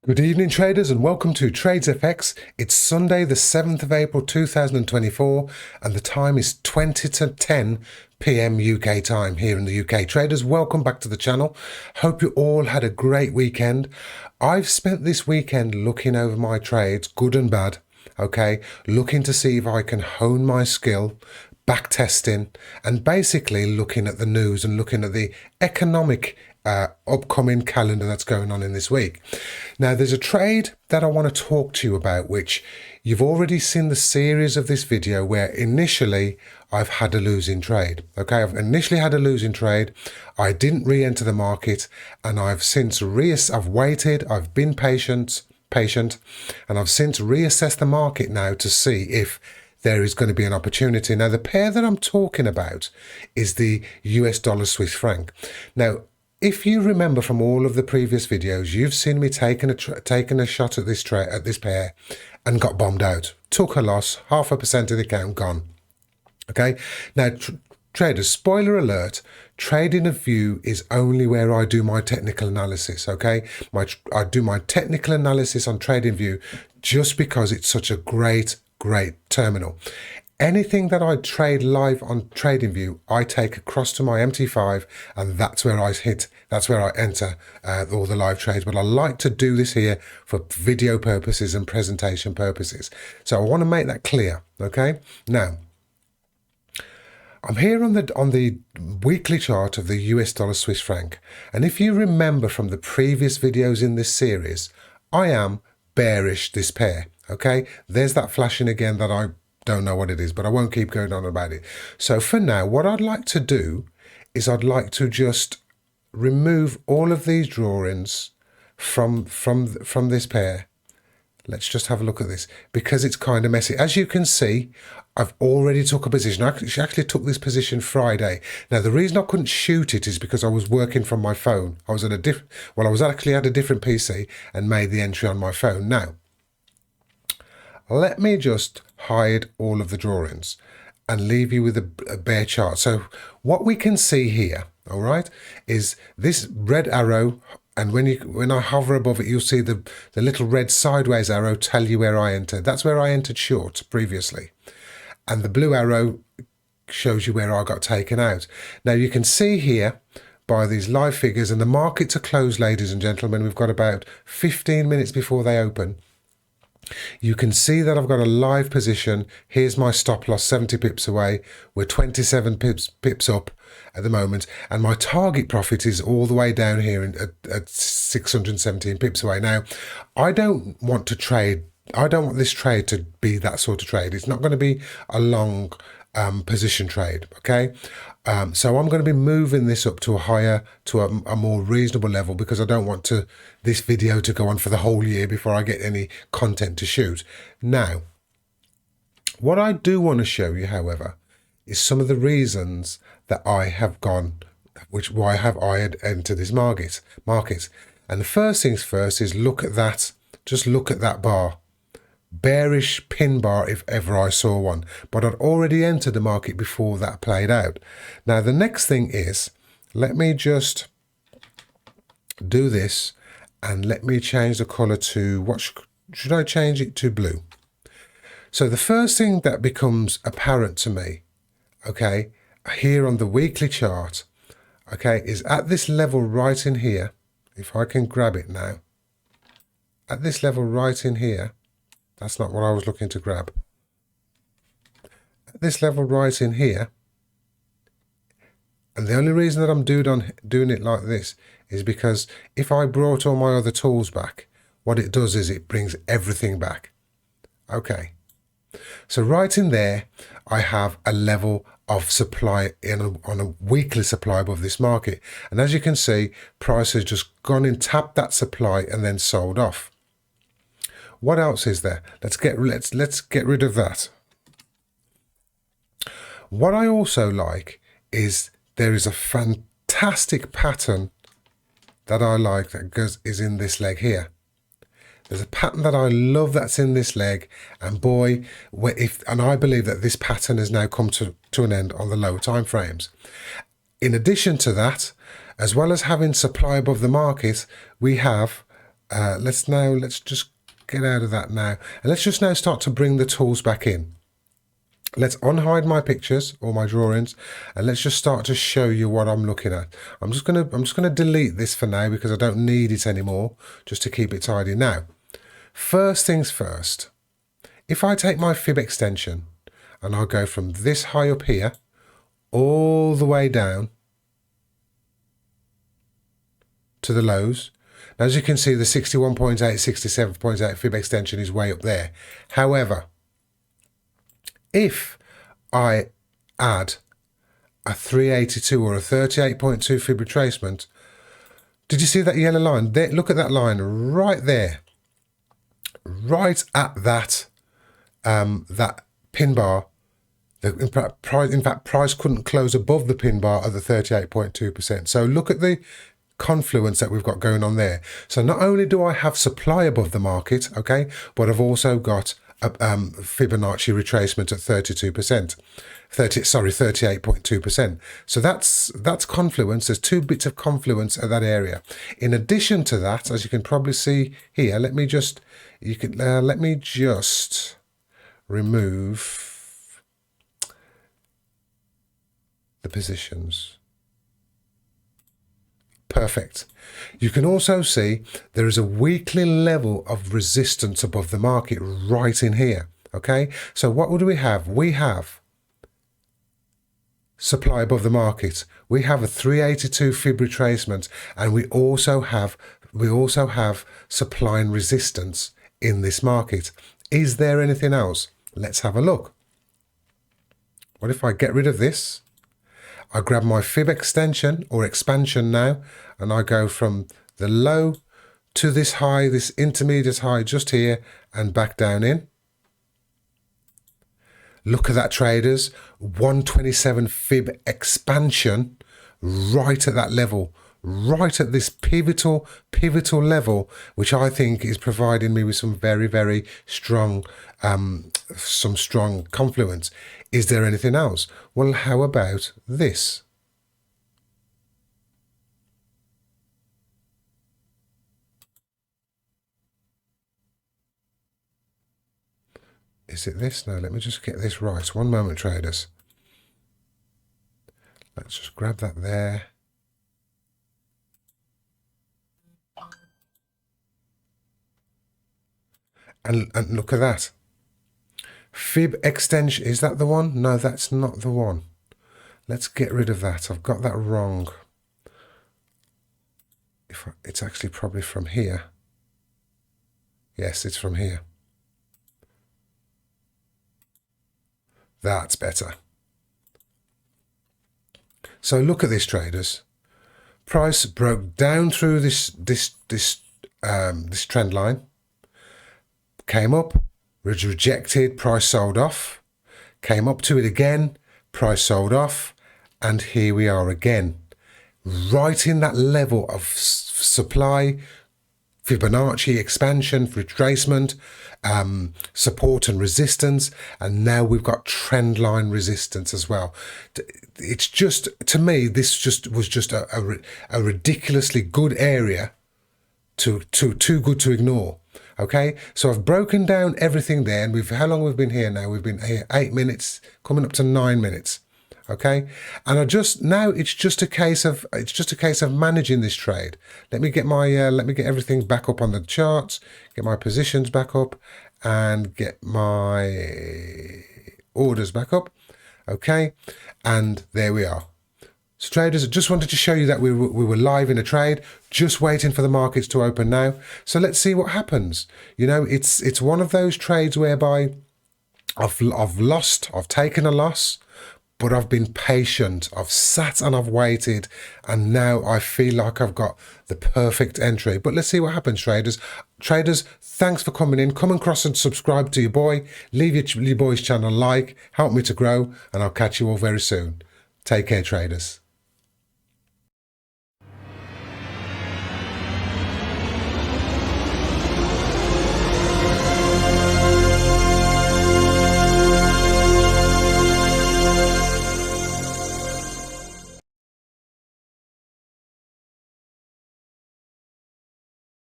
Good evening, traders, and welcome to Trades FX. It's Sunday, the 7th of April 2024, and the time is 20 to 10 p.m. UK time here in the UK. Traders, welcome back to the channel. Hope you all had a great weekend. I've spent this weekend looking over my trades, good and bad, okay, looking to see if I can hone my skill, back testing, and basically looking at the news and looking at the economic upcoming calendar that's going on in this week. Now, there's a trade that I want to talk to you about, which you've already seen the series of this video where initially I've had a losing trade. Okay, I've initially had a losing trade. I didn't re-enter the market, and I've since I've waited, I've been patient, and I've since reassessed the market now to see if there is going to be an opportunity. Now, the pair that I'm talking about is the US dollar Swiss franc. Now, if you remember from all of the previous videos, you've seen me taking a shot at this pair and got bombed out. Took a loss, 0.5% of the account gone. Okay, now traders, spoiler alert, TradingView is only where I do my technical analysis. Okay, I do my technical analysis on TradingView just because it's such a great terminal. Anything that I trade live on TradingView, I take across to my MT5, and that's where I enter all the live trades. But I like to do this here for video purposes and presentation purposes. So I want to make that clear. Okay. Now, I'm here on the weekly chart of the US dollar Swiss franc. And if you remember from the previous videos in this series, I am bearish this pair. Okay. There's that flashing again that I don't know what it is, but I won't keep going on about it. So for now, what I'd like to do is I'd like to just remove all of these drawings from this pair. Let's just have a look at this because it's kind of messy. As you can see, I've already took a position. I actually took this position Friday. Now, the reason I couldn't shoot it is because I was working from my phone. I was actually at a different PC and made the entry on my phone. Now, let me just hide all of the drawings and leave you with a bare chart. So what we can see here, all right, is this red arrow, and when I hover above it, you'll see the little red sideways arrow tell you where I entered. That's where I entered short previously. And the blue arrow shows you where I got taken out. Now you can see here by these live figures, and the markets are closed, ladies and gentlemen. We've got about 15 minutes before they open. You can see that I've got a live position. Here's my stop loss, 70 pips away. We're 27 pips up at the moment. And my target profit is all the way down here at 617 pips away. Now, I don't want this trade to be that sort of trade. It's not going to be a long position trade, okay? So I'm going to be moving this up to a more reasonable level because I don't want this video to go on for the whole year before I get any content to shoot. Now, what I do want to show you, however, is some of the reasons that I have why have I entered this market. And the first things first is just look at that bar. Bearish pin bar if ever I saw one, but I'd already entered the market before that played out. Now the next thing is, let me just do this and let me change the color to, what should I change it to? Blue. So the first thing that becomes apparent to me, okay, here on the weekly chart, okay, is at this level right in here. If I can grab it now, at this level right in here, that's not what I was looking to grab. At this level right in here, and the only reason that I'm doing it like this is because if I brought all my other tools back, what it does is it brings everything back. Okay. So right in there, I have a level of supply on a weekly supply above this market. And as you can see, price has just gone and tapped that supply and then sold off. What else is there? Let's get rid of that. What I also like is there is a fantastic pattern that I like that is in this leg here. There's a pattern that I love that's in this leg, and boy, and I believe that this pattern has now come to an end on the lower time frames. In addition to that, as well as having supply above the market, we have let's just get out of that now. And let's just now start to bring the tools back in. Let's unhide my pictures or my drawings, and let's just start to show you what I'm looking at. I'm just gonna delete this for now because I don't need it anymore, just to keep it tidy. Now, first things first, if I take my fib extension and I'll go from this high up here all the way down to the lows. Now, as you can see, the 61.8, 67.8 fib extension is way up there. However, if I add a 382 or a 38.2 fib retracement, did you see that yellow line? There, look at that line right there, right at that that pin bar. In fact, price couldn't close above the pin bar at the 38.2%. So look at the confluence that we've got going on there. So not only do I have supply above the market, okay, but I've also got a Fibonacci retracement at 32%. 38.2%. So that's confluence. There's 2 bits of confluence at that area. In addition to that, as you can probably see here, let me just remove the positions. Perfect. You can also see there is a weekly level of resistance above the market right in here. Okay, so what do we have? We have supply above the market. We have a 382 fib retracement, and we also have supply and resistance in this market. Is there anything else? Let's have a look. What if I get rid of this? I grab my fib extension or expansion now, and I go from the low to this high, this intermediate high just here, and back down in. Look at that, traders, 127 fib expansion right at that level, right at this pivotal level, which I think is providing me with some very, very strong, some strong confluence. Is there anything else? Well, how about this? Is it this? No, let me just get this right. One moment, traders. Let's just grab that there. And look at that. Fib extension, is that the one? No, that's not the one. Let's get rid of that. I've got that wrong. It's actually probably from here. Yes, it's from here. That's better. So look at this, traders. Price broke down through this trend line, came up, was rejected, price sold off, came up to it again, price sold off, and here we are again, right in that level of supply, Fibonacci expansion, retracement, support and resistance, and now we've got trend line resistance as well. It's just, to me, this was just a ridiculously good area, too good to ignore. Okay, so I've broken down everything there, and how long we've been here now? We've been here 8 minutes, coming up to 9 minutes. Okay, and it's just a case of managing this trade. Let me get everything back up on the charts, get my positions back up, and get my orders back up. Okay, and there we are. So traders, I just wanted to show you that we were live in a trade, just waiting for the markets to open now. So let's see what happens. You know, it's one of those trades whereby I've taken a loss, but I've been patient. I've sat and I've waited, and now I feel like I've got the perfect entry. But let's see what happens, traders. Traders, thanks for coming in. Come across and subscribe to your boy. Leave your boy's channel a like. Help me to grow, and I'll catch you all very soon. Take care, traders.